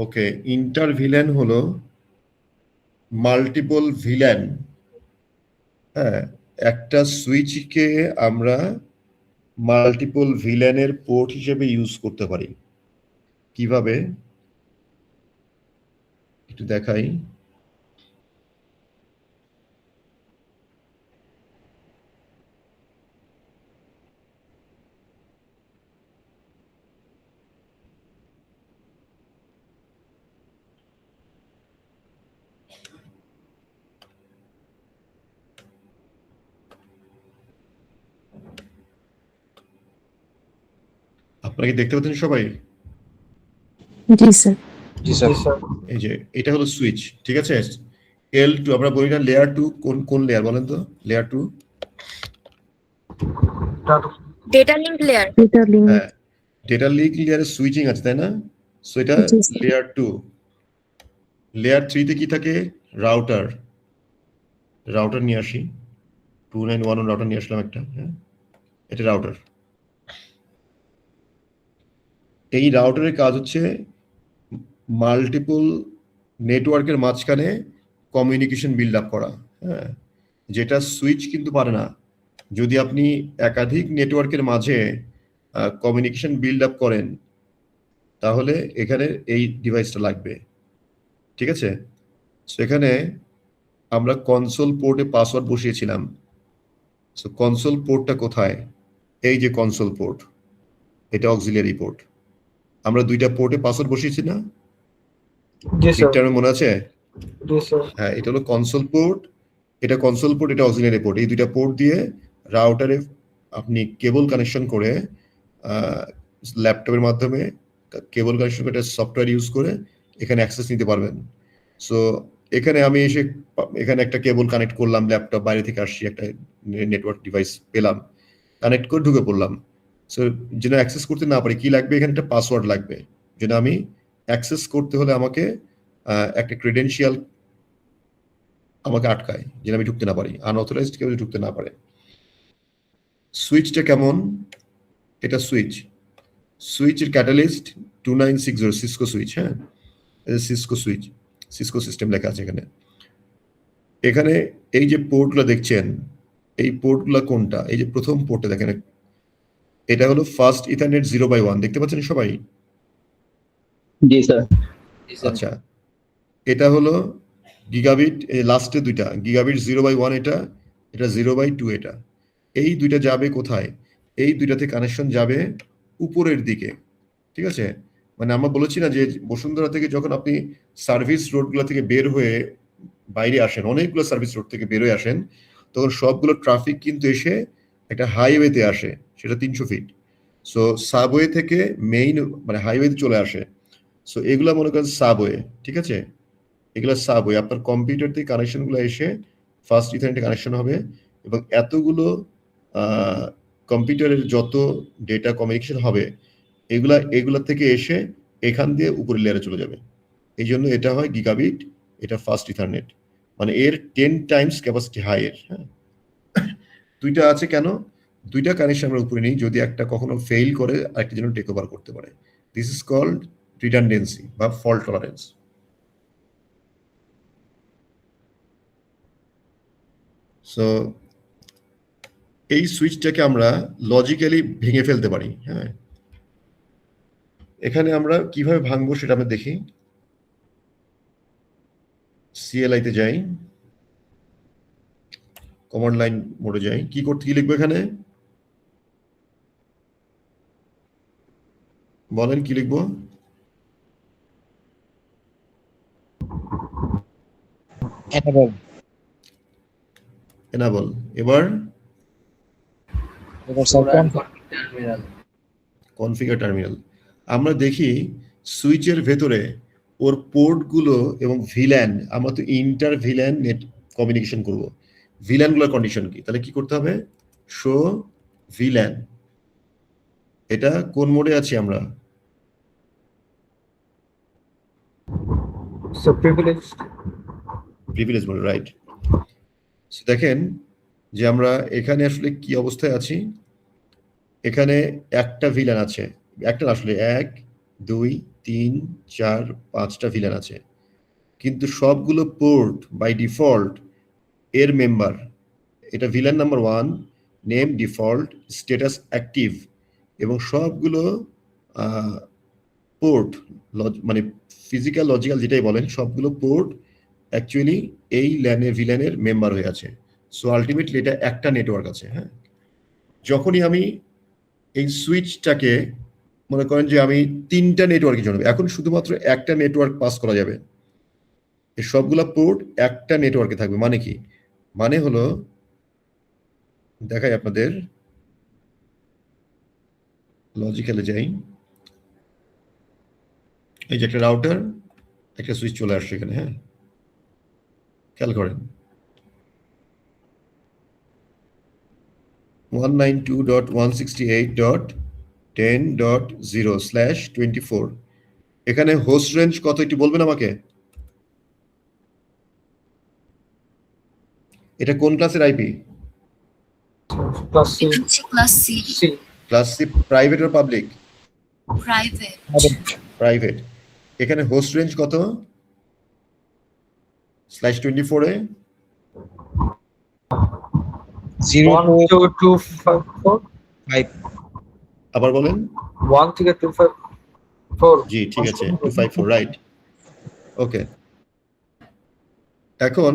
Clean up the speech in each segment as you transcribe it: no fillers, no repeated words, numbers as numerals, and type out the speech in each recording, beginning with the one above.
ওকে, inter villain হলো multiple villain. হ্যাঁ, একটা সুইচকে আমরা মাল্টিপল ভিলেনের পোর্ট হিসেবে ইউজ করতে পারি। কিভাবে একটু দেখাই। আপনারা কি দেখতে পাচ্ছেন সবাই? জি স্যার। জি স্যার। এই যে এটা হলো সুইচ, ঠিক আছে। L2 আমরা বলি না লেয়ার 2, কোন লেয়ার বলেন তো? Layer 2 data link layer. Data link. হ্যাঁ, ডেটা লিঙ্ক লেয়ারে সুইচিং আছে, তাই না? সো এটা জি স্যার। লেয়ার 2। লেয়ার 3 তে কি থাকে? রাউটার। রাউটার নিয়ে আসি, 2911 রাউটার নিয়ে আসলাম একটা। হ্যাঁ, এটা রাউটার। এই রাউটারের কাজ হচ্ছে মাল্টিপল নেটওয়ার্কের মাঝখানে কমিউনিকেশন বিল্ড আপ করা। হ্যাঁ, যেটা সুইচ কিন্তু পারে না। যদি আপনি একাধিক নেটওয়ার্কের মাঝে কমিউনিকেশন বিল্ড আপ করেন, তাহলে এখানে এই ডিভাইসটা লাগবে, ঠিক আছে। সো এখানে আমরা কনসোল পোর্টে পাসওয়ার্ড বসিয়েছিলাম। সো কনসোল পোর্টটা কোথায়? এই যে কনসোল পোর্ট, এটা অক্সিলিয়ারি পোর্ট। আমরা দুইটা পোর্টে পাসওয়ার্ড বসিয়েছি না? জি স্যার। ঠিকঠাক মনে আছে? জি স্যার। হ্যাঁ, এটা হলো কনসোল পোর্ট, এটা কনসোল পোর্ট, এটা অক্সিলিয়ারি পোর্ট। এই দুইটা পোর্ট দিয়ে রাউটারে আপনি কেবল কানেকশন করে ল্যাপটপের মাধ্যমে কেবল কানেকশন করে সফটওয়্যার ইউজ করে এখানে অ্যাক্সেস নিতে পারবেন। সো এখানে আমি এসে এখানে একটা কেবল কানেক্ট করলাম, ল্যাপটপ বাইরে থেকে আসছি, একটা নেটওয়ার্ক ডিভাইস পেলাম, কানেক্ট করে ঢুকে পড়লাম। সো যেন অ্যাক্সেস করতে না পারি, কি লাগবে? এখানে একটা পাসওয়ার্ড লাগবে। যেন আমি অ্যাক্সেস করতে হলে আমাকে একটা ক্রেডেনশিয়াল আমাকে আটকায়, যেন আমি ঢুকতে না পারি, আনঅথরাইজড কেউ ঢুকতে না পারে। সুইচটা কেমন? এটা সুইচ, সুইচের ক্যাটালিস্ট 2960 সিসকো সুইচ। হ্যাঁ, সিসকো সুইচ, সিসকো সিস্টেম লেখা আছে এখানে। এখানে এই যে পোর্টগুলো দেখছেন, এই পোর্টগুলো কোনটা? এই যে প্রথম পোর্টটা দেখেন, এটা হলো ফার্স্ট ইথারনেট 0/1, দেখতে পাচ্ছেন সবাই? জি স্যার। আচ্ছা, এটা হলো গিগাবিট, এই লাস্টে দুইটা গিগাবিট 0/1, এটা 0/2, এটা। এই দুইটা যাবে কোথায়? এই দুইটাতে কানেকশন যাবে উপরের দিকে, ঠিক আছে। মানে আমরা বলেছি না যে বসুন্ধরা থেকে যখন আপনি সার্ভিস রোডগুলো থেকে বের হয়ে বাইরে আসেন, অনেকগুলো সার্ভিস রোড থেকে বের হয়ে আসেন, তখন সবগুলো ট্রাফিক কিন্তু এসে একটা হাইওয়েতে আসে, সেটা 300 ফিট। সো সাবওয়ে থেকে মেইন মানে হাইওয়েতে চলে আসে। সো এগুলা মনে করেন সাবওয়ে, ঠিক আছে। এগুলো সাবওয়ে, আপনার কম্পিউটার থেকে কানেকশনগুলো এসে ফার্স্ট ইথারনেটে কানেকশন হবে, এবং এতগুলো কম্পিউটারের যত ডেটা কমিউনিকেশন হবে, এগুলা থেকে এসে এখান দিয়ে উপরের লেয়ারে চলে যাবে। এই জন্য এটা হয় গিগাবিট, এটা ফার্স্ট ইথারনেট, মানে এর 10 টাইমস ক্যাপাসিটি হাইয়ের। হ্যাঁ, দুইটা আছে কেন? দুইটা কানেকশন আমরা উপরে নিই, যদি একটা কখনো ফেইল করে আরেকটা যেন টেক ওভার করতে পারে। দিস ইজ কল্ড রিডান্ডেন্সি বা ফল্ট টলারেন্স। সো এই সুইচটাকে আমরা লজিক্যালি ভেঙে ফেলতে পারি। হ্যাঁ, এখানে আমরা কিভাবে ভাঙবো সেটা আমরা দেখি। CLI তে যাই, কমান্ড লাইন মোডে যাই। কি লিখবো এখানে? বলেন কি লিখবো? এনাবল। এবার কনফিগার টার্মিনাল। আমরা দেখি সুইচের ভেতরে ওর পোর্টগুলো এবং ভিল্যান, আমরা তো ইন্টার ভিল্যান নেট কমিউনিকেশন করব। ভিল্যানগুলোর কন্ডিশন কি? তাহলে কি করতে হবে? শো ভিল্যান। এটা কোন মোডে আছি আমরা? প্রিভিলেজ মোডে, রাইট। দেখেন যে আমরা এখানে আসলে কি অবস্থায় আছি। এখানে একটা ভিল্যান আছে, একটা আসলে 1 2 3 4 5টা ভিলেন আছে, কিন্তু সবগুলো পোর্ট বাই ডিফল্ট এর মেম্বার। এটা villain number 1, name default, status active, এবং সবগুলো পোর্ট মানে ফিজিক্যাল লজিক্যাল যেটাই বলেন, সবগুলো পোর্ট অ্যাকচুয়ালি এই ভিলেনের মেম্বার হয়ে আছে। সো আলটিমেটলি এটা একটা নেটওয়ার্ক আছে। হ্যাঁ, যখনই আমি এই সুইচটাকে মনে করেন যে আমি 3টা নেটওয়ার্কের জন্য, এখন শুধুমাত্র একটা নেটওয়ার্ক পাস করা যাবে, এই সবগুলা পোর্ট একটা নেটওয়ার্কে থাকবে। মানে কি? মানে হলো, দেখাই আপনাদের, লজিক্যালে যাই। এই যে একটা রাউটার, একটা সুইচ চলে আসছে এখানে। হ্যাঁ, খেয়াল করেন, 192.168.10.0/24। এখানে হোস্ট রেঞ্জ কত একটু বলবেন আমাকে? এটা কোন ক্লাসের IP? Plus C. Class C. C. Class C, private আর পাবলিক? Private. প্রাইভেট। এখানে হোস্ট রেঞ্জ কত? /24 এ 1 to 254. আবার বলেন। 1 থেকে 254. জি, ঠিক আছে, 254, রাইট। ওকে, এখন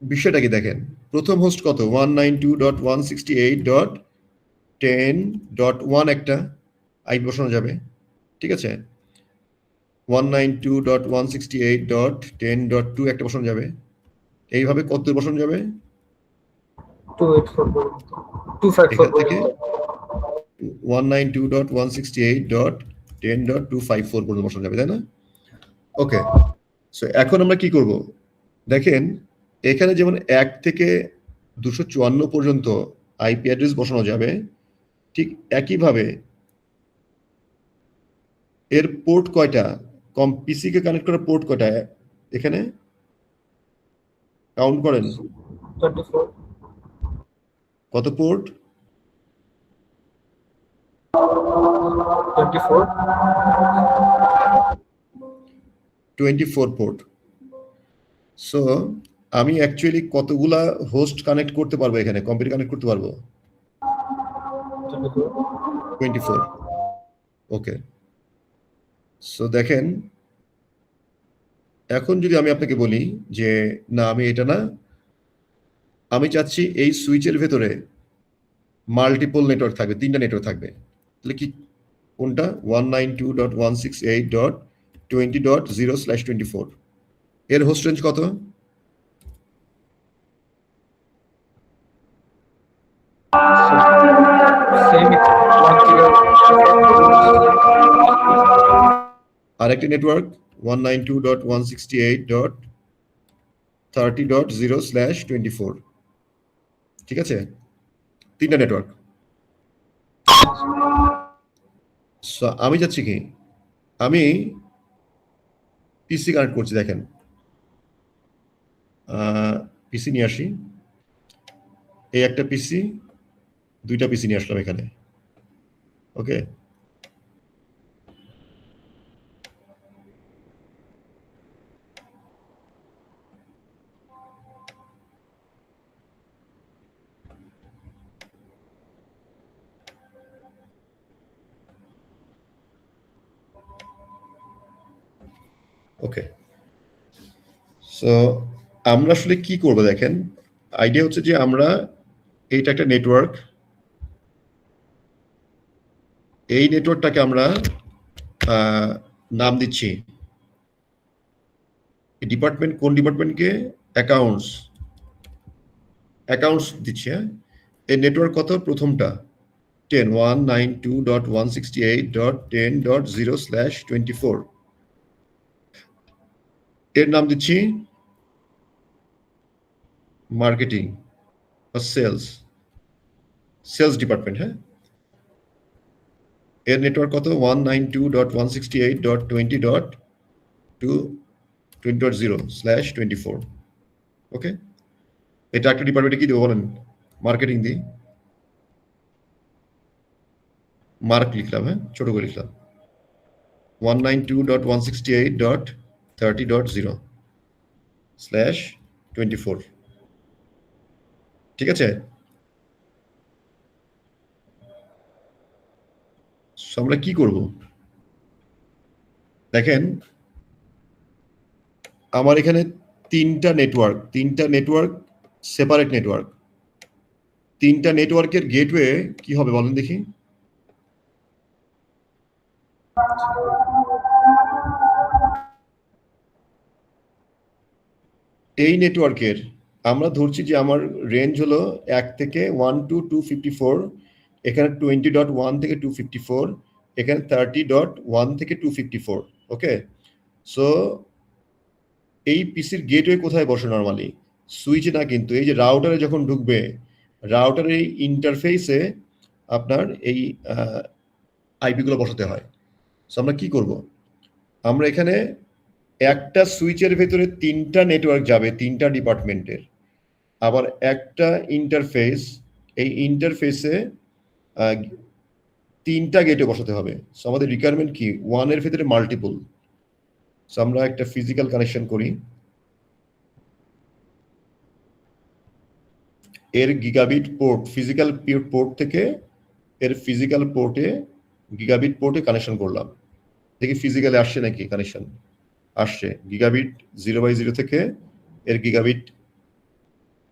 বিষয়টা কি দেখেন, প্রথম হোস্ট কত? 192.168.10.1 একটা আইপি বসানো যাবে, ঠিক আছে। 192.168.10.2 একটা বসানো যাবে। এইভাবে কত বসানো যাবে? 284. 254. এখান থেকে 192.168.10.254 পর্যন্ত বসানো যাবে, তাই না? ওকে, সো এখন আমরা কি করব দেখেন, এখানে যেমন 1 থেকে 254 পর্যন্ত আইপি অ্যাড্রেস বসানো যাবে, ঠিক একইভাবে এর পোর্ট কয়টা, পিসি কে কানেক্ট করার পোর্ট কয়টা এখানে কাউন্ট করেন। 24. কত পোর্ট? 24. 24 পোর্ট। সো আমি অ্যাকচুয়ালি কতগুলা হোস্ট কানেক্ট করতে পারবো এখানে, কম্পিউটার কানেক্ট করতে পারবো? 24। ওকে, সো দেখেন, এখন যদি আমি আপনাকে বলি যে না, আমি এটা না, আমি চাচ্ছি এই সুইচের ভেতরে মাল্টিপল নেটওয়ার্ক থাকবে, 3টা নেটওয়ার্ক থাকবে, তাহলে কি কোনটা? 192.168.20.0/24 এর হোস্ট রেঞ্জ কত? Same. 1 থেকে আরেকটি নেটওয়ার্ক 192.168.30.0/24, ঠিক আছে, 3টা নেটওয়ার্ক। আমি যাচ্ছি কি, আমি পিসি কানেক্ট করছি, দেখেন পিসি নিয়ে আসি, এই একটা পিসি, 2টা পিসি নিয়ে আসলাম এখানে। ওকে, ওকে, সো আমরা আসলে কি করব দেখেন, আইডিয়া হচ্ছে যে আমরা এইটা একটা নেটওয়ার্ক, এই নেটওয়ার্কটাকে আমরা নাম দিচ্ছি ডিপার্টমেন্ট, কোন ডিপার্টমেন্টকে? অ্যাকাউন্টস দিচ্ছি। হ্যাঁ, এই নেটওয়ার্ক কত? প্রথমটা 10, 192.168.10.0/24, এর নাম দিচ্ছি মার্কেটিং বা সেলস ডিপার্টমেন্ট। হ্যাঁ, এর নেটওয়ার্ক কত? 192.168.20.0/24। ওকে, এটা একটা ডিপার্টমেন্টে কি দেবো বলেন? মার্কেটিং দিই, মার্ক লিখলাম, হ্যাঁ, ছোট করে লিখলাম। 192.168.30.0/24, ঠিক আছে? So, আমরা কি করব? দেখেন আমার এখানে তিনটা নেটওয়ার্ক সেপারেট নেটওয়ার্ক। তিনটা নেটওয়ার্কের গেটওয়ে কি হবে বলেন দেখি? এই নেটওয়ার্কের আমরা ধরছি যে আমার রেঞ্জ হলো 1 থেকে 1 to 254, এখানে 20.1 থেকে 254, এখানে 30.1 থেকে 254। ওকে, সো এই পিসির গেটওয়ে কোথায় বসে নরমালি? সুইচে না, কিন্তু এই যে রাউটারে যখন ঢুকবে, রাউটারের এই ইন্টারফেসে আপনার এই আইপিগুলো বসাতে হয়। সো আমরা কি করব? আমরা এখানে একটা সুইচের ভেতরে তিনটা নেটওয়ার্ক যাবে, তিনটা ডিপার্টমেন্টের, আবার একটা ইন্টারফেস, এই ইন্টারফেসে তিনটা গেটে বসাতে হবে। সো আমাদের রিকোয়ারমেন্ট কি? ওয়ানের ভেতরে মাল্টিপল। সো আমরা একটা ফিজিক্যাল কানেকশন করি। এর গিগাবিট পোর্ট, ফিজিক্যাল পোর্ট থেকে এর ফিজিক্যাল পোর্টে, গিগাবিট পোর্টে কানেকশন করলাম। দেখি ফিজিক্যালে আসছে নাকি কানেকশন। আসছে, গিগাবিট 0/0 থেকে এর গিগাবিট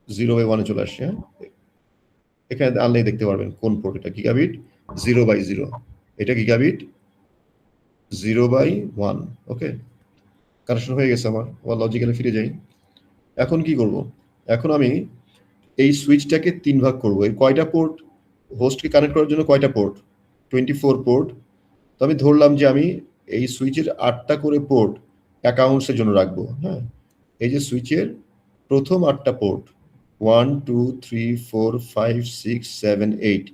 0/1 চলে আসছে। এখানে আনলেই দেখতে পারবেন কোন পোর্ট এটা। গিগাবিট 0/0, এটা গিগাবিট 0/1। ওকে, কানেকশন হয়ে গেছে আমার। লজিক্যালি ফিরে যাই। এখন কি করব? এখন আমি এই সুইচটাকে 3 ভাগ করব। এই কয়টা পোর্ট? হোস্টকে কানেক্ট করার জন্য কয়টা পোর্ট? 24 পোর্ট। তো আমি ধরলাম যে আমি এই সুইচের 8টা করে পোর্ট অ্যাকাউন্টসের জন্য রাখবো। হ্যাঁ, এই যে সুইচের প্রথম 8টা পোর্ট 1 2 3 4 5 6 7 8,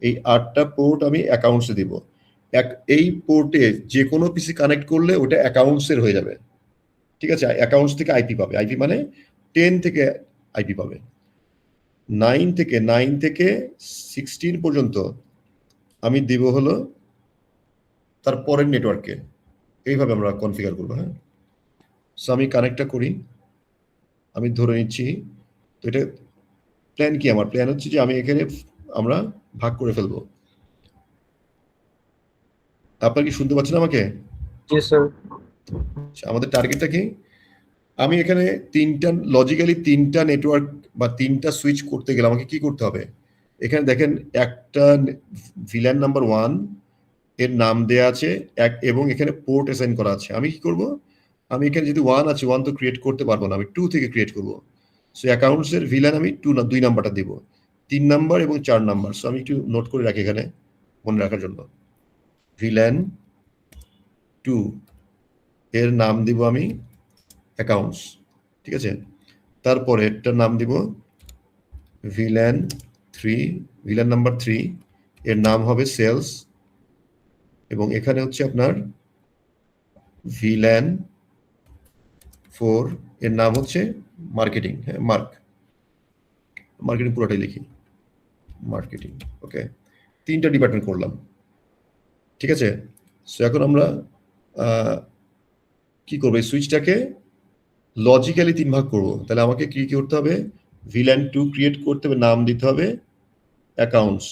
এই 8টা পোর্ট আমি অ্যাকাউন্টসে দিব। এই পোর্টে যে কোনো পিসি কানেক্ট করলে ওটা অ্যাকাউন্টসের হয়ে যাবে, ঠিক আছে? অ্যাকাউন্টস থেকে আইপি পাবে। আইপি মানে 10 থেকে আইপি পাবে। 9 থেকে 16 পর্যন্ত আমি দিব হলো তার পরের নেটওয়ার্কে। এইভাবে আমরা কনফিগার করবো। হ্যাঁ, সো আমি কানেক্টটা করি। আমি ধরে নিচ্ছি, তো এটা প্ল্যান কি? আমার প্ল্যান হচ্ছে যে আমি এখানে আমরা ভাগ করে ফেলবো। আপনারা কি শুনতে পাচ্ছেন আমাকে? জি স্যার। আমাদের টার্গেটটা কি? আমি এখানে লজিক্যালি তিনটা নেটওয়ার্ক বা তিনটা সুইচ করতে গেলে আমাকে কি করতে হবে? এখানে দেখেন একটা ভিল্যান নাম্বার 1 এর নাম দেয়া আছে এবং এখানে পোর্ট অ্যাসাইন করা আছে। আমি কি করব? আমি এখানে যদি 1 আছে, 1 তো ক্রিয়েট করতে পারবো না, আমি 2 থেকে ক্রিয়েট করব। সো অ্যাকাউন্টস এর ভিল্যান আমি 2 নাম্বারটা দিব, 3 নাম্বার এবং 4 নাম্বার। সো আমি একটু নোট করে রাখি এখানে মনে রাখার জন্য। ভিল্যান 2 এর নাম দিব আমি অ্যাকাউন্টস, ঠিক আছে? তারপরে এটার নাম দিব ভিল্যান 3, ভিল্যান নাম্বার 3 এর নাম হবে সেলস, এবং এখানে হচ্ছে আপনার ভিল্যান 4 এর নাম হচ্ছে মার্কেটিং। হ্যাঁ, মার্কেটিং পুরোটাই লিখি, মার্কেটিং। ওকে, 3টা ডিপার্টমেন্ট করলাম, ঠিক আছে? সো এখন আমরা কি করবো? এই সুইচটাকে লজিক্যালি 3 ভাগ করবো। তাহলে আমাকে কি করতে হবে? ভিল্যান 2 ক্রিয়েট করতে হবে, নাম দিতে হবে অ্যাকাউন্টস,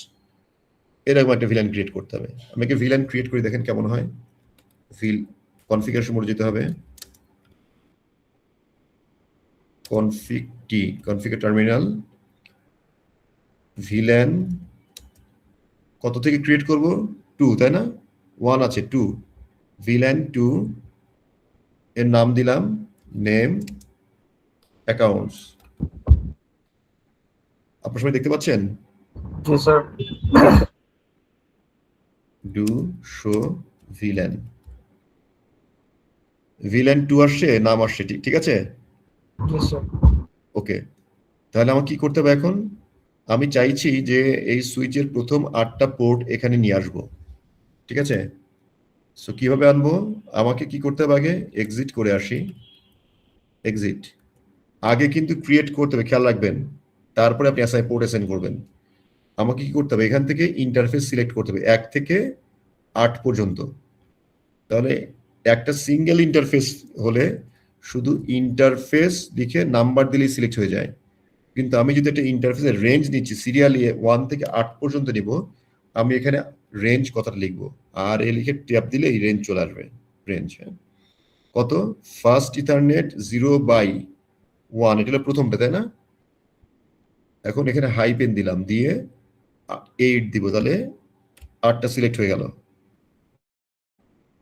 এরকম একটা ভিল্যান ক্রিয়েট করতে হবে। আমাকে ভিল্যান ক্রিয়েট করে দেখেন কেমন হয়। কনফিগারেশন মোডে যেতে হবে, কনফিগার টার্মিনাল, ভিল্যান কত থেকে ক্রিয়েট করব? 2, তাই না? 1 আছে, 2, ভিল্যান 2 এর নাম দিলাম নেম অ্যাকাউন্টস। আপনার সবাই দেখতে পাচ্ছেন? জি স্যার। ডু শো ভিল্যান, ভিল্যান 2 আসছে, নাম আসছে, ঠিক আছে? জি স্যার। ওকে, তাহলে আমার কি করতে হবে এখন? আমি চাইছি যে এই সুইচের প্রথম 8টা পোর্ট এখানে নিয়ে আসবো, ঠিক আছে? সো কিভাবে আনবো? আমাকে কি করতে হবে? আগে এক্সিট করে আসি। এক্সিট আগে কিন্তু ক্রিয়েট করতে হবে, খেয়াল রাখবেন। তারপরে আপনি পোর্ট অ্যাসাইন করবেন। আমাকে কি করতে হবে? এখান থেকে ইন্টারফেস সিলেক্ট করতে হবে 1 থেকে 8 পর্যন্ত। তাহলে একটা সিঙ্গেল ইন্টারফেস হলে শুধু ইন্টারফেস লিখে নাম্বার দিলেই সিলেক্ট হয়ে যায়, কিন্তু আমি যদি একটা ইন্টারফেসের রেঞ্জ নিচ্ছি সিরিয়ালি 1 থেকে 8 পর্যন্ত নিব, আমি এখানে রেঞ্জ কথাটা লিখবো, আর এ লিখে ট্যাপ দিলে এই রেঞ্জ চলে আসবে। রেঞ্জ কত? ফার্স্ট ইথারনেট 0/1, এটা হলো প্রথমটা, তাই না? এখন এখানে হাইপেন দিলাম, দিয়ে 8 দিব, তাহলে 8টা সিলেক্ট হয়ে গেল।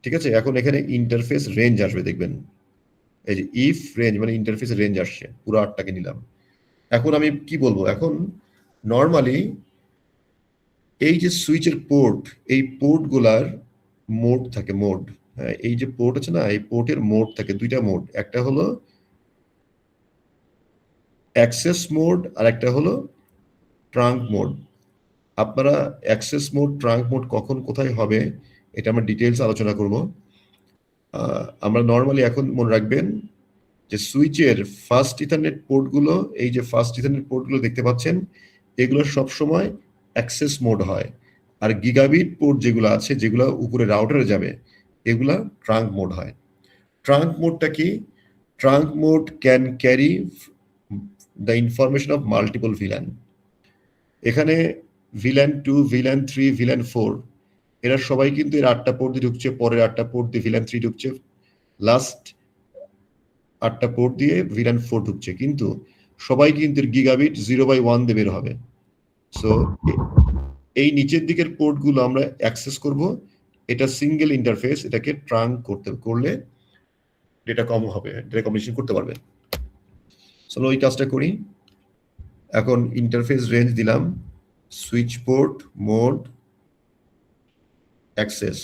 ঠিক আছে, এখন এখানে ইন্টারফেস রেঞ্জ আসবে, দেখবেন এই যে ইফ রেঞ্জ মানে ইন্টারফেস রেঞ্জ আসছে, পুরো 8টাকে নিলাম। এখন আমি কি বলবো, এখন নর্মালি এই যে সুইচের পোর্ট, এই পোর্ট গুলার মোড থাকে, মোড। হ্যাঁ, এই যে পোর্ট আছে না, এই পোর্টের মোড থাকে, দুইটা মোড, একটা হলো অ্যাক্সেস মোড আর একটা হলো ট্রাঙ্ক মোড। আপনারা অ্যাক্সেস মোড, ট্রাঙ্ক মোড কখন কোথায় হবে এটা আমরা ডিটেলস আলোচনা করব। আমরা নর্মালি এখন মনে রাখবেন যে সুইচের ফার্স্ট ইথারনেট পোর্টগুলো, এই যে ফার্স্ট ইথারনেট পোর্টগুলো দেখতে পাচ্ছেন, এগুলো সবসময় অ্যাক্সেস মোড হয়। আর গিগাবিট পোর্ট যেগুলো আছে, যেগুলো উপরে রাউটারে যাবে, এগুলা ট্রাঙ্ক মোড হয়। ট্রাঙ্ক মোডটা কি? Trunk mode can carry the information of multiple VLAN. এখানে ভিল্যান 2, ভিল্যান 3, ভিল্যান 4, এরা সবাই কিন্তু এর 8টা পোর্ট দিয়ে ঢুকছে, পরের 8টা পোর্ট দিয়ে ভিল্যান 3 ঢুকছে, লাস্ট 8টা পোর্ট দিয়ে ভিল্যান 4 ঢুকছে, কিন্তু সবাই কিন্তু গিগাবিট 0/1 দিয়ে বের হবে। সো এই নিচের দিকের পোর্টগুলো আমরা অ্যাক্সেস করব, এটা সিঙ্গেল ইন্টারফেস, এটাকে ট্রাঙ্ক করলে ডেটা কম হবে, ডেটা কম্বিনেশন করতে পারবে। চলো ওই কাজটা করি। এখন ইন্টারফেস রেঞ্জ দিলাম, সুইচ পোর্ট, মোড, অ্যাক্সেস।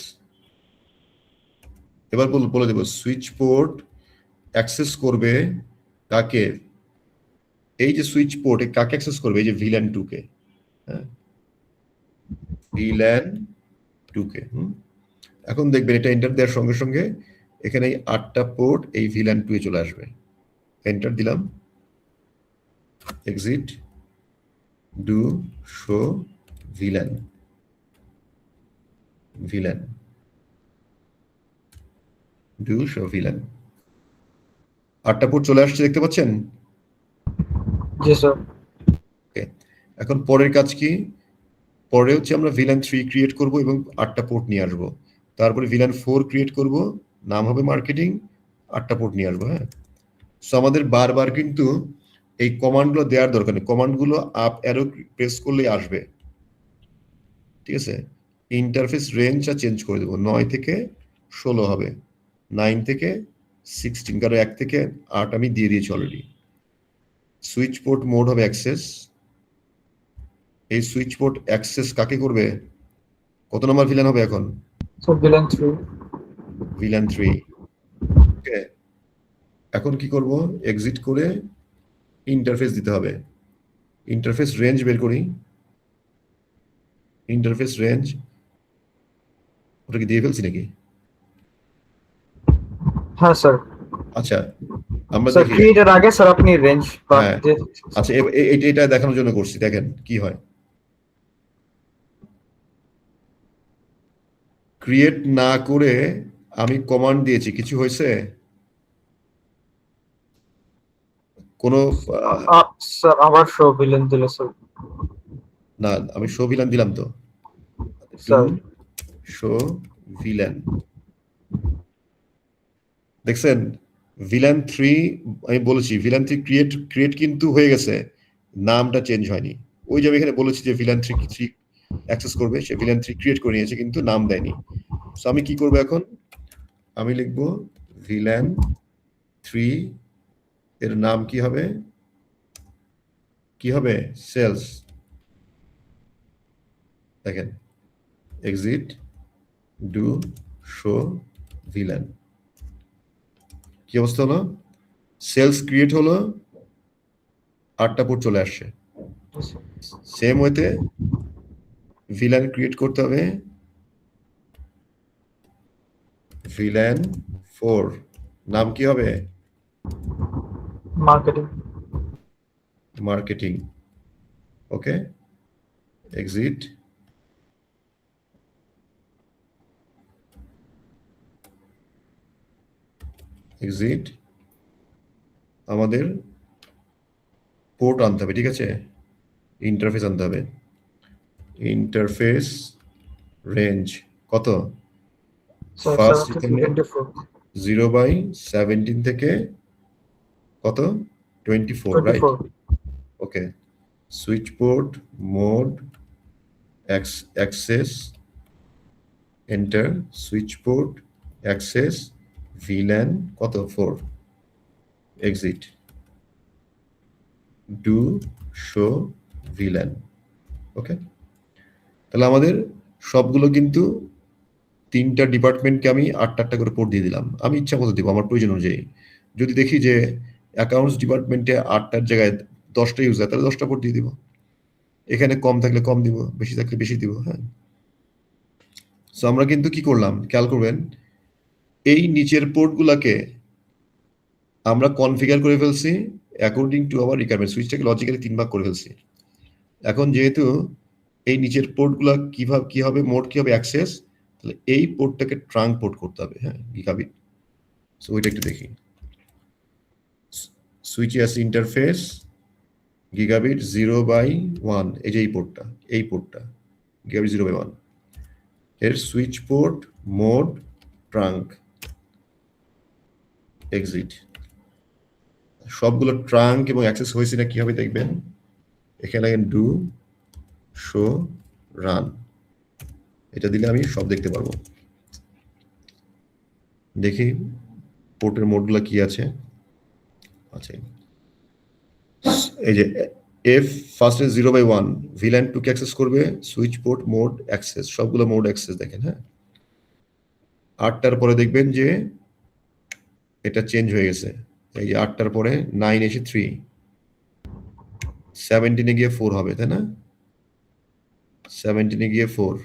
এবার বলে দেব সুইচ পোর্ট অ্যাক্সেস করবে কাকে? এই যে সুইচ পোর্ট কাকে অ্যাক্সেস করবে? এই যে ভিল্যান 2 কে। হ্যাঁ, ভিল্যান 2 কে। এখন দেখবেন এটা এন্টার দেওয়ার সঙ্গে সঙ্গে এখানে এই 8টা পোর্ট এই ভিল্যান 2 এ চলে আসবে। এন্টার দিলাম, exit, do show VLAN, VLAN, do show VLAN. 8টা পোর্ট চলে আসছে, দেখতে পাচ্ছেন? জি স্যার। ওকে, এখন পরের কাজ কি? পরে হচ্ছে আমরা ভিল্যান 3 ক্রিয়েট করব এবং 8টা পোর্ট নিয়ে আসবো। তারপরে ভিল্যান 4 ক্রিয়েট করব, নাম হবে মার্কেটিং, 8টা পোর্ট নিয়ে আসবো। হ্যাঁ, সো আমাদের বারবার কিন্তু এই কমান্ডগুলো দেওয়ার দরকার নেই, কমান্ডগুলো আপ অ্যারো প্রেস করলেই আসবে। ঠিক আছে, ইন্টারফেস রেঞ্জটা চেঞ্জ করে দেবো, 9 থেকে 16 হবে, 9 থেকে 16, কারণ 1 থেকে 8 আমি দিয়ে দিয়েছি অলরেডি। সুইচ পোর্ট মোড হবে অ্যাক্সেস। এই সুইচ পোর্ট অ্যাক্সেস কাকে করবে? কত নম্বর ভিল্যান হবে এখন? Sir villain 3। ভিল্যান 3। ওকে, এখন কি করব? এক্সিট করে ইন্টারফেস দিতে হবে। ইন্টারফেস রেঞ্জ বের করি, ইন্টারফেস রেঞ্জ, ওটা কি দিয়ে ফেলছি নাকি? হ্যাঁ স্যার। আচ্ছা, আমরা স্যার দেখি। ক্রিয়েটের আগে স্যার আপনি রেঞ্জ হ্যাঁ, আচ্ছা, এটা দেখানোর জন্য করছি, দেখেন কি হয়। ক্রিয়েট না করে আমি কমান্ড দিয়েছি, কিছু হয়েছে? কোনো স্যার আবার শো ভিলেন দিলে স্যার। না, আমি শো ভিলান দিলাম তো, টু স্যার শো ভিলান, দেখছেন? ভিলান 3 আমি বলেছি, ভিলান 3 ক্রিয়েট কিন্তু হয়ে গেছে, নামটা চেঞ্জ হয়নি। ওই যে আমি এখানে বলেছি যে ভিলান 3 অ্যাক্সেস করবে, সে ভিলান 3 ক্রিয়েট করে নিয়েছে কিন্তু নাম দেয়নি। সো আমি কি করবো এখন? আমি লিখবো ভিলান 3, এর নাম কি হবে? কি হবে? সেলস। দেখেন, এক্সিট, ডু শো ভিলান, কি অবস্থা হলো? সেলস ক্রিয়েট হলো, 8টা পোর্ট চলে আসছে। সেম ওয়েতে ভিলান ক্রিয়েট করতে হবে, ভিলান 4, নাম কি হবে? Marketing. Marketing. Okay, exit, exit আমাদের পোর্ট আনতে হবে, ঠিক আছে, ইন্টারফেস আনতে হবে। ইন্টারফেস রেঞ্জ কত? স্যার ফার্স্ট 17 to 24 0/17 থেকে কত 24, right? 24 okay, switch port mode access enter, switch port access VLAN কত 4, exit do show VLAN. Okay, তাহলে আমাদের সবগুলো কিন্তু 3টা ডিপার্টমেন্টকে আমি 8টা করে পোর্ট দিয়ে দিলাম। আমি ইচ্ছা মতো দিব আমার প্রয়োজন অনুযায়ী। যদি দেখি যে অ্যাকাউন্টস ডিপার্টমেন্টে 8টার জায়গায় 10টা ইউজার, তাহলে 10টা পোর্ট দিয়ে দিব। এখানে কম থাকলে কম দিব, বেশি থাকলে বেশি দিব। হ্যাঁ, সো আমরা কিন্তু কি করলাম খেয়াল করবেন, এই নিচের পোর্টগুলোকে আমরা কনফিগার করে ফেলছি অ্যাকর্ডিং টু আওয়ার রিকোয়ারমেন্ট, সুইচটাকে লজিক্যালি 3 ভাগ করে ফেলছি। এখন যেহেতু এই নিচের পোর্টগুলো কিভাবে কি হবে, মোড কি হবে, অ্যাক্সেস, তাহলে এই পোর্টটাকে ট্রাঙ্ক পোর্ট করতে হবে। হ্যাঁ, গিগাবিট। সো ওইটা একটু দেখি। সুইচ অ্যাস ইন্টারফেস গিগাবিট 0/1, এই যে এই পোর্টটা গিগাবিট 0/1 এর switch port mode trunk exit. সবগুলো ট্রাঙ্ক এবং অ্যাক্সেস হয়েছে না কি হবে দেখবেন, এখানে ডু শো রান, এটা দিলে আমি সব দেখতে পারবো। দেখি পোর্টের মোডগুলো কি আছে। আচ্ছা, এই যে এফ ফার্স্টে 0/1 ভিল্যান 2 কে অ্যাক্সেস করবে, সুইচ পোর্ট মোড অ্যাক্সেস, সবগুলো মোড অ্যাক্সেস দেখেন। হ্যাঁ, 8টার পরে দেখবেন যে এটা চেঞ্জ হয়ে গেছে। এই যে 8টার পরে 9 এসে 3, 17-এ গিয়ে 4 হবে, তাই না? 17-এ গিয়ে 4,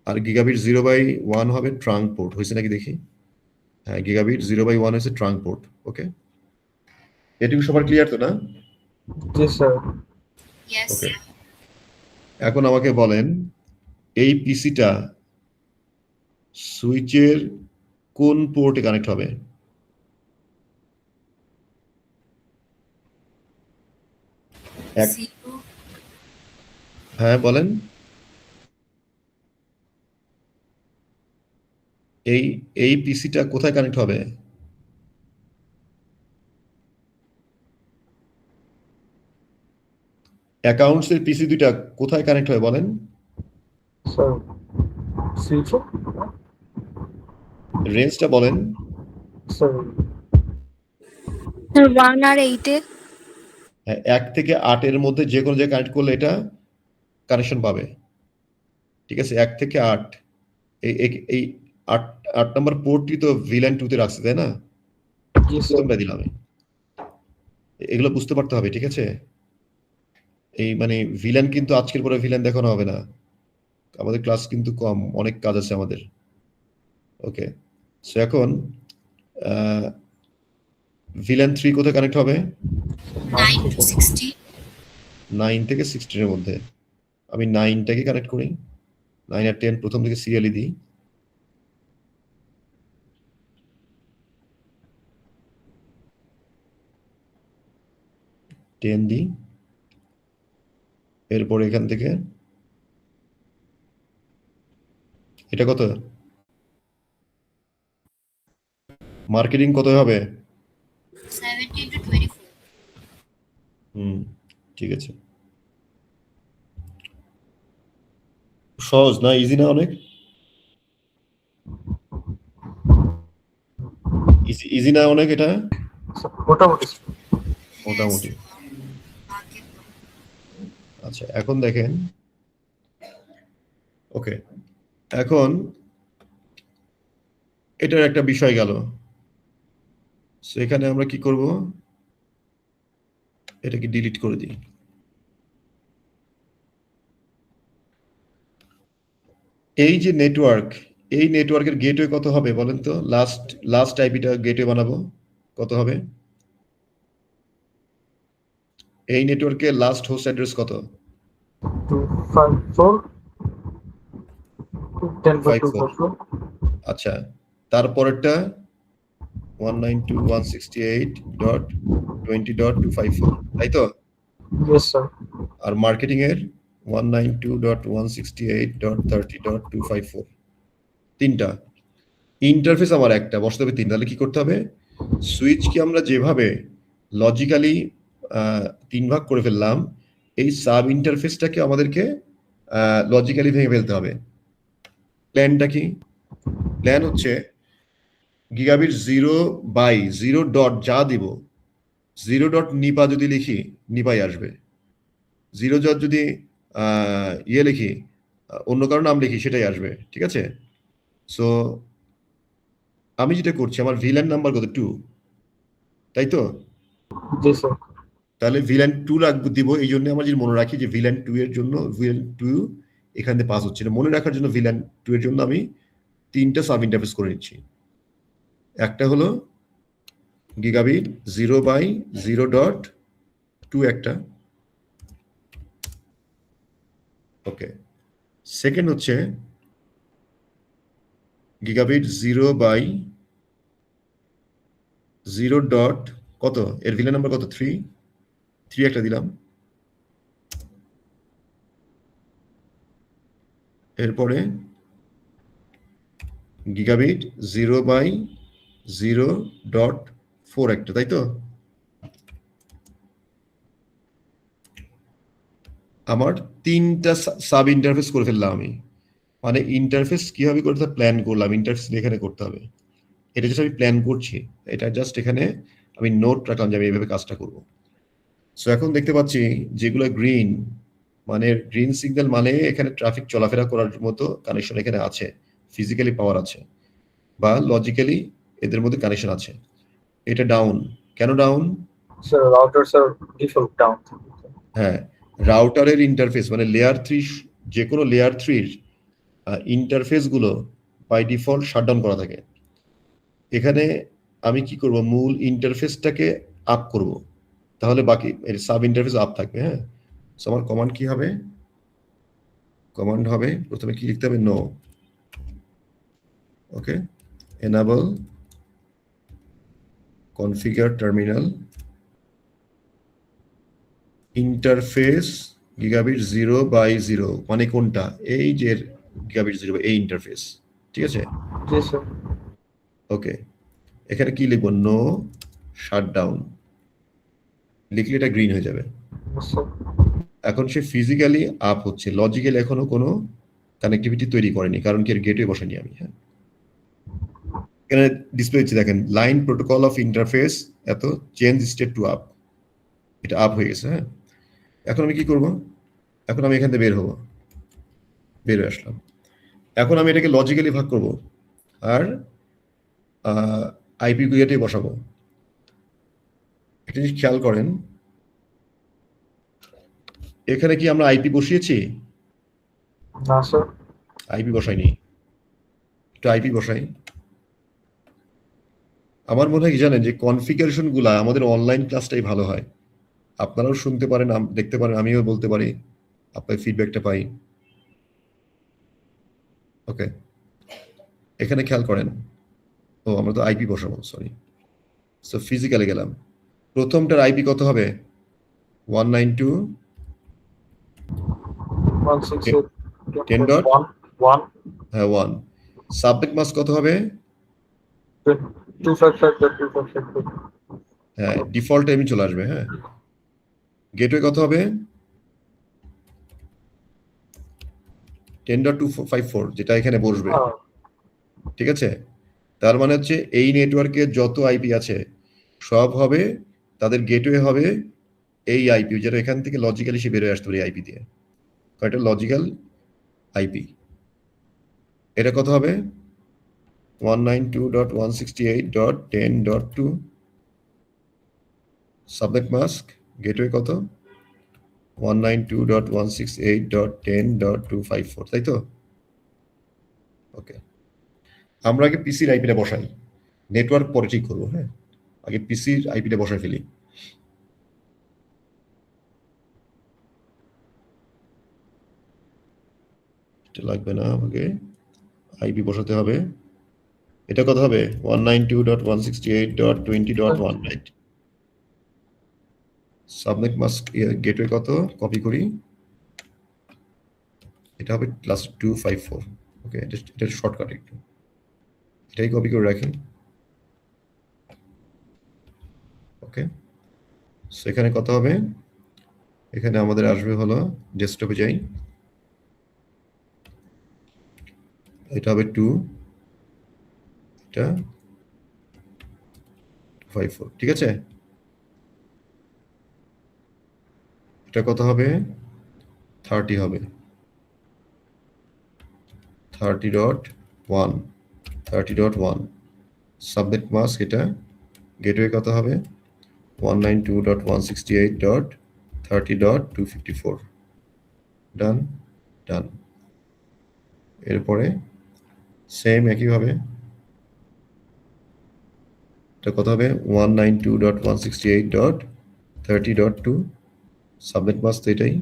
আর গিগাবিট 0/1 হবে ট্রাঙ্ক পোর্ট, হয়েছে নাকি দেখি। হ্যাঁ, গিগাবিট 0/1 হয়েছে ট্রাঙ্ক পোর্ট। ওকে, এটুকু সবার ক্লিয়ার তো না? জি স্যার। Yes. ওকে, এখন আমাকে বলেন এই পিসিটা সুইচের কোন পোর্টে কানেক্ট হবে? এক- 0. হ্যাঁ বলেন, এই পিসিটা কোথায় কানেক্ট হবে? অ্যাকাউন্টস এর পিসি দুইটা কোথায় কানেক্ট হয় বলেন? স্যার সুইচ রেঞ্জটা বলেন। স্যার স্যার 1 আর 8 এ। হ্যাঁ, 1 থেকে 8 এর মধ্যে যে কোনো জায়গায় কানেক্ট করলে এটা কানেকশন পাবে। ঠিক আছে, 1 থেকে 8, এই 8 নম্বর পোর্টটি তো ভিল্যান 2 তে রাখছে, তাই না? জি স্যার। তোমরা দিলাম এগুলো বুঝতে পারতে হবে, ঠিক আছে? এই মানে ভিলেন কিন্তু আজকের পরে ভিলেন দেখানো হবে না, আমাদের ক্লাস কিন্তু কম, অনেক কাজ আছে আমাদের। ওকে, সো এখন ভিলেন 3 কোথায় কানেক্ট হবে? 9 to 16. 9 থেকে 16 এর মধ্যে। আমি 9টাকে কানেক্ট করি, 9 আর 10 প্রথম থেকে সিরিয়ালি দিই। টেন দিই, এরপরে এখান থেকে এটা কত মার্কেটিং কত হবে? 17 to 24. ঠিক আছে, সহজ না, ইজি না? অনেক ইজি না অনেক এটা? মোটামুটি মোটামুটি। Yes. Market. আচ্ছা, এখন দেখেন। ওকে, এখন এটার একটা বিষয় গেল। সো এখানে আমরা কি করব, এটাকে ডিলিট করে দিই। এই যে নেটওয়ার্ক, এই নেটওয়ার্কের গেটওয়ে কত হবে বলেন তো? লাস্ট আইপিটা গেটওয়ে বানাবো, কত হবে? এই নেটওয়ার্কের লাস্ট হোস্ট অ্যাড্রেস কত? 254 10.244 আচ্ছা, তারপরেরটা 192.168.20.254, তাই তো? Yes, sir. আর মার্কেটিং এর 192.168.30.254, তিনটা। ইন্টারফেস আমার একটা, বসতে হবে তিন। তাহলে কি করতে হবে? সুইচকে আমরা যেভাবে লজিক্যালি 3 ভাগ করে ফেললাম, এই সাব ইন্টারফেসটাকে আমাদেরকে লজিক্যালি ভেঙে ফেলতে হবে। প্ল্যানটা কি? প্ল্যান হচ্ছে গিগাবিট 0/0 ডট যা দিব, 0 ডট নিপা যদি লিখি, নিপাই আসবে। 0 ডট যদি ইয়ে লিখি, অন্য কারো নাম লিখি, সেটাই আসবে। ঠিক আছে? সো আমি যেটা করছি, আমার ভিলেন নাম্বার কত? 2, তাই তো? Yes, sir. তাহলে ভিলেন 2 দিব। এই জন্য আমার যদি মনে রাখি যে ভিলেন 2 এর জন্য ভিলেন 2 এখান থেকে পাস হচ্ছে না, মনে রাখার জন্য ভিলেন 2 এর জন্য আমি 3টা সাব ইন্টারফেস করে নিচ্ছি। একটা হলো গিগাবিট 0/0.2 একটা, ওকে। সেকেন্ড হচ্ছে গিগাবিট 0/0 ডট কত, এর ভিলেন নাম্বার কত? 3 একটা দিলাম। এরপরে গিগাবিট 0/0.4 একটা, তাই তো? আমার 3টা সাব ইন্টারফেস করে ফেললাম আমি। মানে ইন্টারফেস কিভাবে করতে প্ল্যান করলাম, ইন্টারফেস এখানে করতে হবে। এটা জাস্ট আমি প্ল্যান করছি, এটা জাস্ট এখানে আমি নোট রাখলাম যে আমি এইভাবে কাজটা করব। সো এখন দেখতে পাচ্ছি যেগুলো গ্রিন, মানে গ্রিন সিগন্যাল মানে এখানে ট্রাফিক চলাফেরা করার মতো কানেকশন এখানে আছে, ফিজিক্যালি পাওয়ার আছে, বা লজিক্যালি এদের মধ্যে কানেকশন আছে। এটা ডাউন, কেন down? Sir, routers are default down. হ্যাঁ, রাউটারের ইন্টারফেস মানে লেয়ার 3, যে কোনো লেয়ার 3 ইন্টারফেস গুলো বাই ডিফল্ট শাটডাউন করা থাকে। এখানে আমি কি করব, মূল ইন্টারফেসটাকে আপ করব, তাহলে বাকি সাব ইন্টারফেস আপ থাকবে। হ্যাঁ, সো আমার কমান্ড কি হবে? কমান্ড হবে প্রথমে কি লিখতে হবে? No, okay, enable configure terminal interface gigabit 0/0, মানে কোনটা? এই যে গিগাবিট 0, এই ইন্টারফেস। ঠিক আছে? Yes, sir. ওকে, এখানে কি লিখবো? নো শাটডাউন লিখলে এটা গ্রিন হয়ে যাবে। Yes, sir. এখন সে ফিজিক্যালি আপ হচ্ছে, লজিক্যালি এখনো কোনো কানেক্টিভিটি তৈরি করেনি, কারণ কি এর গেটওয়ে বসাইনি আমি। হ্যাঁ, এখানে ডিসপ্লে হচ্ছে, দেখেন, লাইন প্রোটোকল অফ ইন্টারফেস এত চেঞ্জ স্টেট টু আপ, এটা আপ হয়ে গেছে। হ্যাঁ, এখন আমি কি করব? এখন আমি এখান থেকে বের হবো, বের হয়ে আসলাম। এখন আমি এটাকে লজিক্যালি ভাগ করব আর আইপি গেটে বসাবো। একটা জিনিস খেয়াল করেন, এখানে কি আমরা আইপি বসিয়েছি? No, sir. আইপি বসাইনি, একটু আইপি বসাই। আমার মনে হয় কি জানেন, যে কনফিগারেশন গুলা আমাদের অনলাইন ক্লাসটাই ভালো হয়। আপনারাও শুনতে পারেন, দেখতে পারেন, আমিও বলতে পারি, আপনার ফিডব্যাকটা পাই। ওকে, এখানে খেয়াল করেন, ও আমরা তো আইপি বসাবো, সরি। সো ফিজিক্যালে গেলাম, প্রথমটার আইপি কত হবে? 192. 10 168.1. হ্যাঁ 1। সাবনেট মাস্ক কত হবে? 255.255. হ্যাঁ, ডিফল্ট টাইমই চলে আসবে। হ্যাঁ, গেটওয়ে কত হবে? 10.254, যেটা এখানে বসবে। ঠিক আছে? তার মানে হচ্ছে এই নেটওয়ার্কের যত আইপি আছে সব হবে, তাদের গেটওয়ে হবে এই আইপি, যেটা এখান থেকে লজিক্যালি সে বেরোয় আসতে পারে আইপি দিয়ে। কয়টা লজিক্যাল আইপি? এটা কত হবে? 192.168.10.2। সাবনেট মাস্ক গেটওয়ে কত? 192.168.10.254, তাই তো? ওকে, আমরা আগে পিসির আইপিটা বসাই, নেটওয়ার্ক পরে ঠিক করবো। হ্যাঁ, আগে পিসির আইপিটা বসাই ফেলি। এটা লাগবে না, আমাকে আইপি বসাতে হবে। এটা কত হবে 192.168.20.1 রাইট সাবনেট মাস্ক গেটওয়ে কত কপি করি এটা হবে ক্লাস 254 ওকে এটা শর্টকাট একটু এটাই কপি করে রাখি ওকে সো এখানে কত হবে এখানে আমাদের আসবে হলো ডেস্কটপে যাই এটা হবে 2 এটা 54 ঠিক আছে এটা কত হবে 30 হবে 30.1 30.1 সাবনেট মাস্ক এটা গেটওয়ে কত হবে 192.168.30.254 ডান ডান এরপরে সেম একইভাবে এটা কত হবে 192.168.30.2 সাবনেট মাস্ক এটাই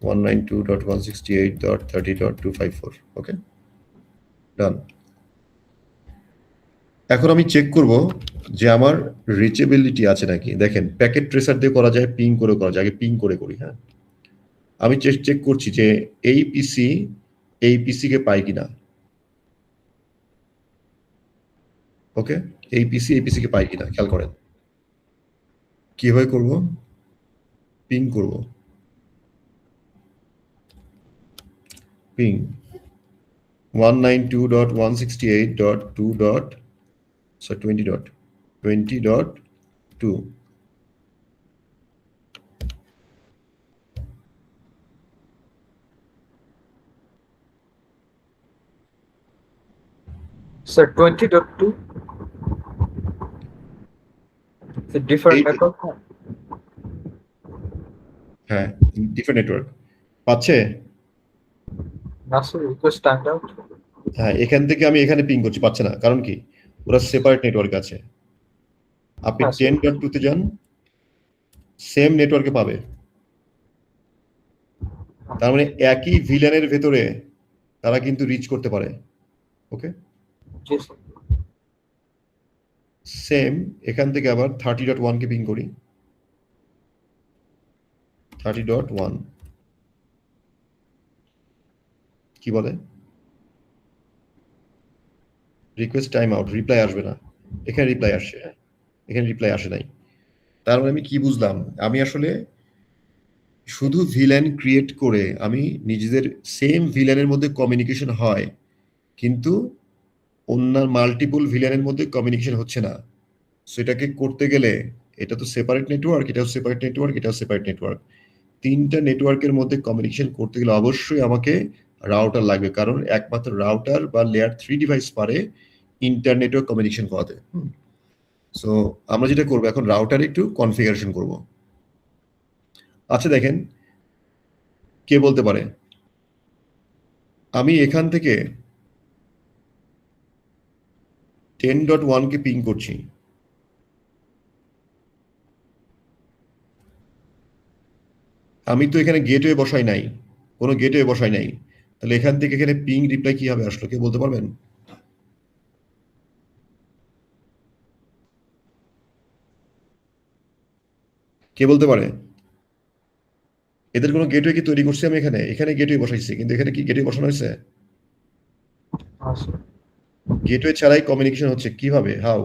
192.168.30.254 ওকে ডান এখন আমি চেক করব যে আমার রিচেবিলিটি আছে নাকি দেখেন প্যাকেট ট্রেসার দিয়ে করা যায় পিং করে করা যায় আগে পিং করে করি হ্যাঁ আমি চেক করছি যে এই পিসি কে পাই কিনা ওকে এই পিসি কে পাই কিনা খেয়াল করেন কিভাবে করব পিং করব ping 192.168.20.2 Sir, 20.2. It's a different Eight. network. হ্যাঁ ডিফারেন্ট নেটওয়ার্ক পাচ্ছে না স্যার রিকোয়েস্ট টাইমড আউট। হ্যাঁ এখান থেকে আমি এখানে পিং করছি পাচ্ছে না কারণ কি ওরা সেপারেট নেটওয়ার্ক আছে আপনি হ্যাঁ, sir. 10.2 তে যান সেম নেটওয়ার্কে পাবে তার মানে একই ভিলেনের ভেতরে তারা কিন্তু রিচ করতে পারে ওকে জি স্যার। সেম এখান থেকে আবার 30.1 কে পিং করি 30.1 কি বলে রিকোয়েস্ট টাইম আউট রিপ্লাই আসবে না এখানে রিপ্লাই আসছে এখানে রিপ্লাই আসে নাই তার মানে আমি কি বুঝলাম আমি আসলে শুধু ভিলেন ক্রিয়েট করে আমি নিজেদের সেম ভিলেনের মধ্যে কমিউনিকেশন হয় কিন্তু অন্য মাল্টিপল ভিলেনের মধ্যে কমিউনিকেশন হচ্ছে না সেটাকে করতে গেলে এটা তো সেপারেট নেটওয়ার্ক এটাও সেপারেট নেটওয়ার্ক এটাও সেপারেট নেটওয়ার্ক তিনটা নেটওয়ার্কের মধ্যে কমিউনিকেশন করতে গেলে অবশ্যই আমাকে রাউটার লাগবে কারণ একমাত্র রাউটার বা লেয়ার 3 ডিভাইস পারে ইন্টারনেটও কমিউনিকেশন করাতে সো আমরা যেটা করবো এখন রাউটার একটু কনফিগারেশন করব আচ্ছা দেখেন কে বলতে পারে আমি এখান থেকে 10.1 কে পিং করছি আমি তো এখানে গেটওয়ে বসাই নাই কোনো গেটওয়ে বসাই নাই তাহলে এখান থেকে এখানে পিং রিপ্লাই কিভাবে আসলো কে বলতে পারবেন কে বলতে পারে এদের কোনো গেটওয়ে কি তৈরি করছি আমি এখানে এখানে গেটওয়ে বসাইছি কিন্তু এখানে কি গেটওয়ে বসানো হয়েছে হ্যাঁ স্যার। গেটওয়ে ছাড়াই কমিউনিকেশন হচ্ছে কিভাবে হাউ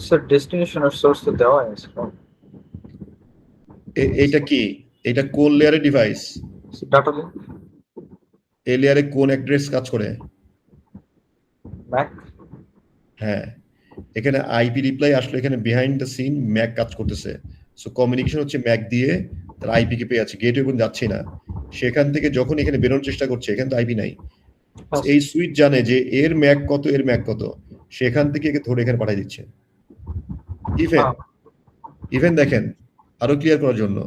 স্যার ডেস্টিনেশন আর সোর্স তো দেওয়া আছে। এইটা কি এটা কোন লেয়ারের ডিভাইস ডাটা লিঙ্ক এই লেয়ারে কোন অ্যাড্রেস কাজ করে ম্যাক। হ্যাঁ এখানে আইপি রিপ্লাই আসলে এখানে বিহাইন্ড দ্য সিন ম্যাক কাজ করতেছে সো কমিউনিকেশন হচ্ছে ম্যাক দিয়ে তার আইপি কে পেয়ে আছে গেটওয়ে পর্যন্ত যাচ্ছে না সেখান থেকে যখন এখানে বেরোনোর চেষ্টা করছে এখানে তো আইপি নাই এই সুইচ জানে যে এর ম্যাক কত এর ম্যাক কত সেখান থেকে একে ধরে এখানে পাঠিয়ে দিচ্ছে ইভেন দেখেন আরো ক্লিয়ার করার জন্য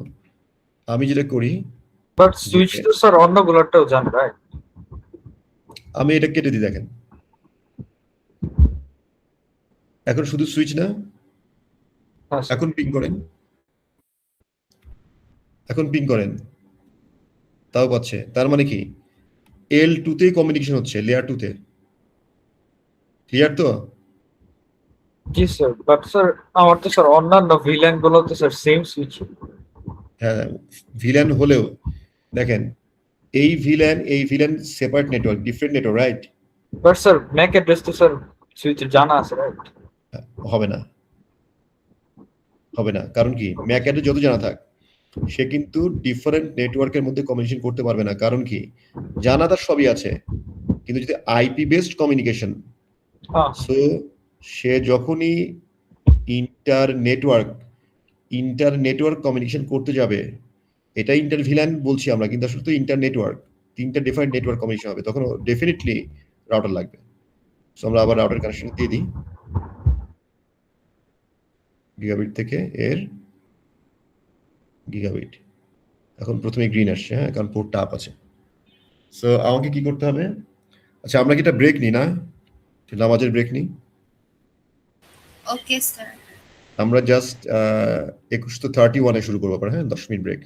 আমি যেটা করি বাট সুইচ তো স্যার অন্যগুলোরটাও জানে রাইট। আমি এটা কেটে দিই দেখেন এখন শুধু সুইচ না হ্যাঁ স্যার। এখন পিং করেন এখন পিং করেন তাও পাচ্ছে। তার মানে কি L2 তেই কমিউনিকেশন হচ্ছে, লেয়ার 2 তে। ক্লিয়ার তো? জি স্যার, বাট স্যার আমার তো স্যার অন্যান্য ভিলেন গুলো তো স্যার সেম সুইচ। হ্যাঁ, ভিলেন হলেও দেখেন এই villain separate network, different network, right? But sir Mac address তো স্যার সুইচে জানা আছে, রাইট? হবে না, হবে না। কারণ কি ম্যাক অ্যাড্রেস যত জানা থাক, সে কিন্তু ডিফারেন্ট নেটওয়ার্কের মধ্যে কমিউনিকেশন করতে পারবে না। কারণ কি জানা তার সবই আছে, কিন্তু যদি আইপি বেসড কমিউনিকেশন, হ্যাঁ সো সে যখনই ইন্টার নেটওয়ার্ক কমিউনিকেশন করতে যাবে, এটা ইন্টার ভিলেন বলছি আমরা, কিন্তু আসলে তো ইন্টার নেটওয়ার্ক, তিনটা ডিফারেন্ট নেটওয়ার্ক কমিউনিকেশন হবে, তখন ডেফিনেটলি রাউটার লাগবে। সো আমরা আবার রাউটার কানেকশন দিয়ে দিই গিগাবিট থেকে এর গিগাবিট। এখন প্রথমে গ্রিন আসছে, হ্যাঁ, কারণ পোর্টটা আপ আছে। সো আমাকে কি করতে হবে? আচ্ছা, আমরা কি এটা ব্রেক নিই না, নামাজের ব্রেক নিই? Okay, sir. আমরা জাস্ট 21:31 শুরু করবো, হ্যাঁ, 10 মিনিট ব্রেক।